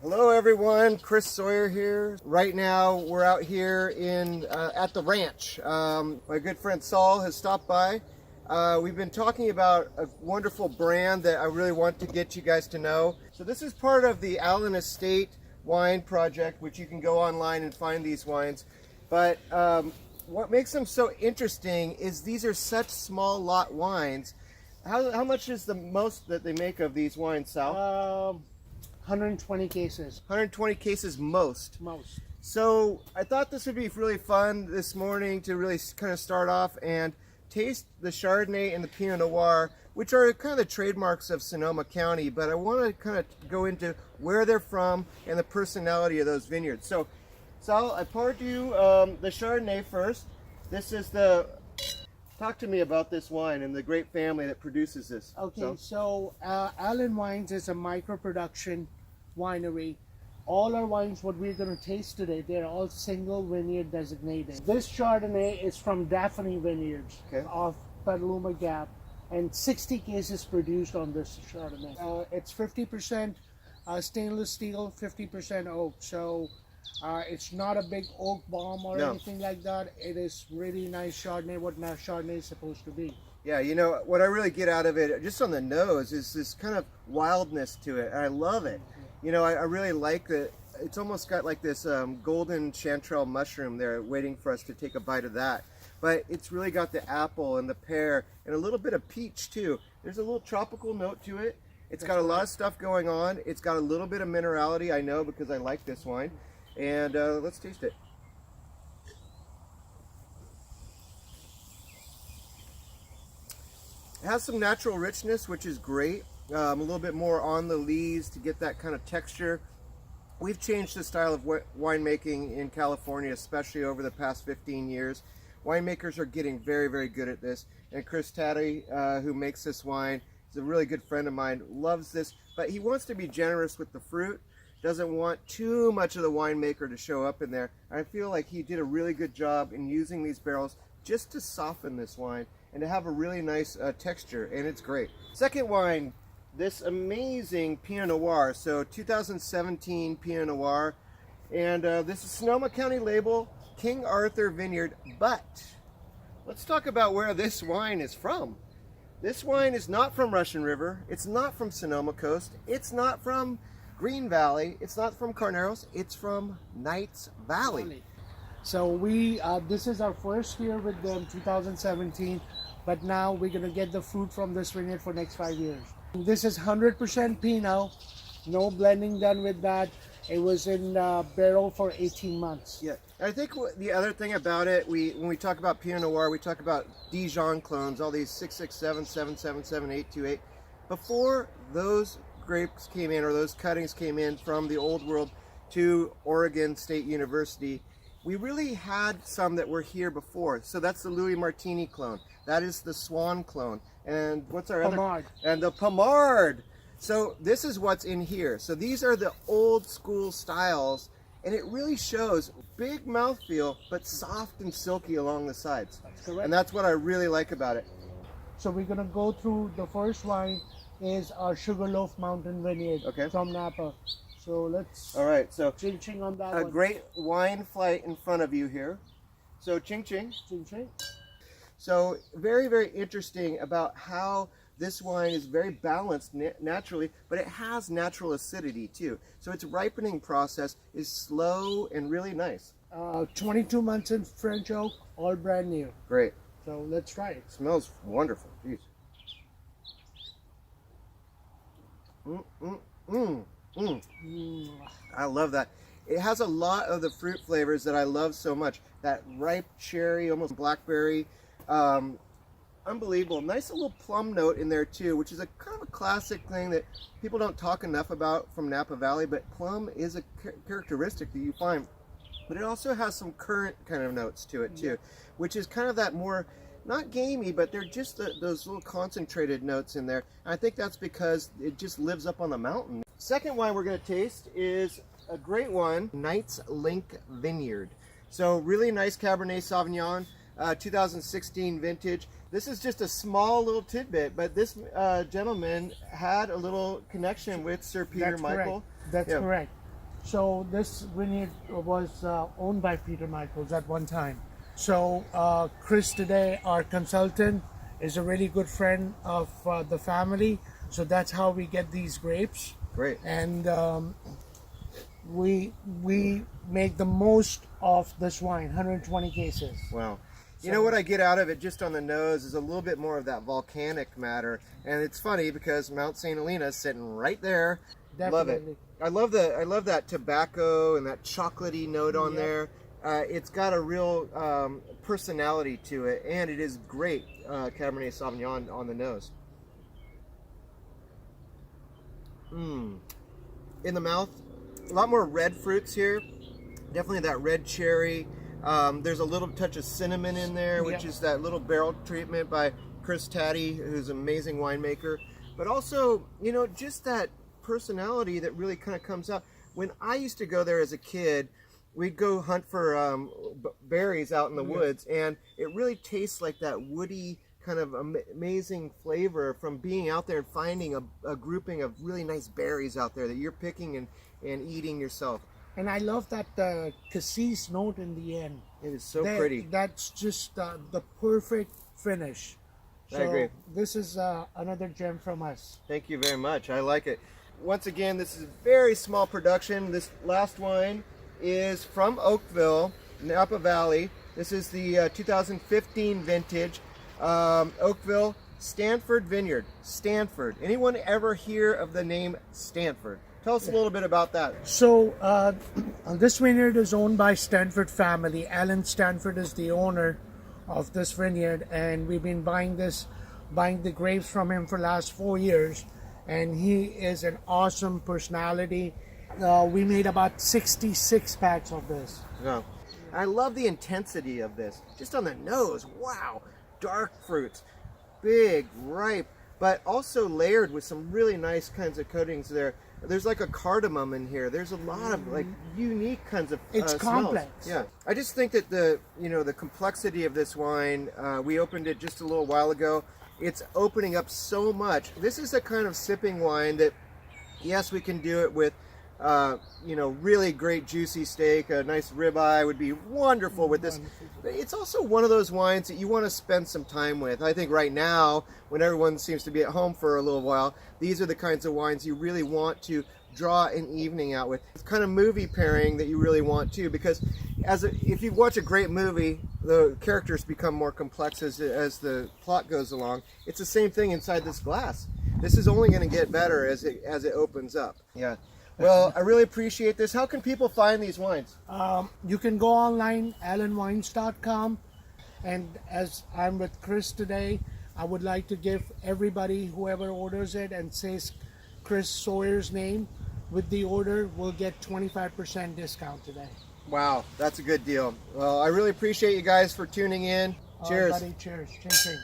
Hello everyone, Chris Sawyer here. Right now we're out here in at the ranch. My good friend Saul has stopped by. We've been talking about a wonderful brand that I really want to get you guys to know. So this is part of the Allen Estate Wine Project, which you can go online and find these wines. But what makes them so interesting is these are such small lot wines. How much is the most that they make of these wines, Sal? 120 cases. 120 cases most. Most. So I thought this would be really fun this morning to really kind of start off and taste the Chardonnay and the Pinot Noir, which are kind of the trademarks of Sonoma County, but I want to kind of go into where they're from and the personality of those vineyards. So Sal, I poured you the Chardonnay first. This is the... Talk to me about this wine and the great family that produces this. Okay, so Allen Wines is a micro-production winery. All our wines, what we're going to taste today, they're all single vineyard designated. This Chardonnay is from Daphne Vineyards of Petaluma Gap, and 60 cases produced on this Chardonnay. It's 50% stainless steel, 50% oak. So it's not a big oak bomb or anything like that. It is really nice Chardonnay, what now Chardonnay is supposed to be. Yeah, you know, what I really get out of it, just on the nose, is this kind of wildness to it, and I love it. You know, I really like that. It's almost got like this golden chanterelle mushroom there waiting for us to take a bite of that. But it's really got the apple and the pear and a little bit of peach too. There's a little tropical note to it. It's got a lot of stuff going on. It's got a little bit of minerality, I know, because I like this wine. And let's taste it. It has some natural richness, which is great. A little bit more on the lees to get that kind of texture. We've changed the style of winemaking in California, especially over the past 15 years. Winemakers are getting very, very good at this. And Chris Taddy, who makes this wine, is a really good friend of mine, loves this, but he wants to be generous with the fruit. Doesn't want too much of the winemaker to show up in there. I feel like he did a really good job in using these barrels just to soften this wine and to have a really nice texture, and it's great. Second wine, this amazing Pinot Noir. So 2017 Pinot Noir, and this is Sonoma County label, King Arthur Vineyard. But let's talk about where this wine is from. This wine is not from Russian River. It's not from Sonoma Coast. It's not from Green Valley. It's not from Carneros. It's from Knights Valley. So we this is our first year with them, 2017, but now we're gonna get the fruit from this vineyard for next 5 years. This is 100% Pinot, no blending done with that. It was in barrel for 18 months. Yeah, I think the other thing about it, when we talk about Pinot Noir, we talk about Dijon clones, all these 667, 777, 828. Before those grapes came in, or those cuttings came in from the old world to Oregon State University, we really had some that were here before. So that's the Louis Martini clone. That is the Swan clone. And what's our Pomard. And the Pomard. So this is what's in here. So these are the old school styles, and it really shows big mouthfeel, but soft and silky along the sides. That's correct. And that's what I really like about it. So we're gonna go through the first wine is our Sugarloaf Mountain Vineyard from Napa. So let's ching ching on that a one. great wine flight in front of you here. So ching ching. Ching ching. So very, very interesting about how this wine is very balanced naturally, but it has natural acidity too. So its ripening process is slow and really nice. 22 months in French oak, all brand new. Great. So let's try it. Smells wonderful. Jeez. I love that. It has a lot of the fruit flavors that I love so much. That ripe cherry, almost blackberry. Unbelievable. Nice little plum note in there too, which is a kind of a classic thing that people don't talk enough about from Napa Valley, but plum is a characteristic that you find. But it also has some currant kind of notes to it too, which is kind of that more, not gamey, but they're just those little concentrated notes in there. And I think that's because it just lives up on the mountain. Second wine we're going to taste is a great one, Knights Link Vineyard. So really nice Cabernet Sauvignon, 2016 vintage. This is just a small little tidbit, but this gentleman had a little connection with Sir Peter Michael. That's correct. So this vineyard was owned by Peter Michaels at one time. So Chris today, our consultant, is a really good friend of the family. So that's how we get these grapes. Great. And we make the most of this wine, 120 cases. Wow. You know what I get out of it just on the nose is a little bit more of that volcanic matter. And it's funny because Mount St. Helena is sitting right there. Definitely. Love it. I love that tobacco and that chocolatey note on there. It's got a real personality to it, and it is great Cabernet Sauvignon on the nose. In the mouth, a lot more red fruits here. Definitely that red cherry. There's a little touch of cinnamon in there, which is that little barrel treatment by Chris Taddy, who's an amazing winemaker. But also, you know, just that personality that really kind of comes out. When I used to go there as a kid, we'd go hunt for berries out in the woods, and it really tastes like that woody kind of amazing flavor from being out there and finding a grouping of really nice berries out there that you're picking and eating yourself. And I love that cassis note in the end. It is so pretty. That's just the perfect finish. I agree. This is another gem from us. Thank you very much. I like it. Once again, this is a very small production. This last wine is from Oakville, Napa Valley. This is the 2015 vintage. Oakville, Stanford Vineyard. Stanford. Anyone ever hear of the name Stanford? Tell us a little bit about that. So this vineyard is owned by Stanford family. Alan Stanford is the owner of this vineyard, and we've been buying the grapes from him for the last 4 years. And he is an awesome personality. We made about 66 packs of this. Yeah. I love the intensity of this. Just on the nose, wow. Dark fruits, big, ripe, but also layered with some really nice kinds of coatings there. There's like a cardamom in here. There's a lot of like unique kinds of it's complex. Smells. Yeah, I just think that the complexity of this wine. We opened it just a little while ago. It's opening up so much. This is the kind of sipping wine that, yes, we can do it with, really great juicy steak. A nice ribeye would be wonderful with this. But it's also one of those wines that you want to spend some time with. I think right now, when everyone seems to be at home for a little while, these are the kinds of wines you really want to draw an evening out with. It's kind of movie pairing that you really want to, because if you watch a great movie, the characters become more complex as the plot goes along. It's the same thing inside this glass. This is only going to get better as it opens up. Yeah. Well, I really appreciate this. How can people find these wines? You can go online, allenwines.com. And as I'm with Chris today, I would like to give everybody, whoever orders it and says Chris Sawyer's name with the order, will get 25% discount today. Wow, that's a good deal. Well, I really appreciate you guys for tuning in. Cheers. Buddy, cheers. Ching, ching.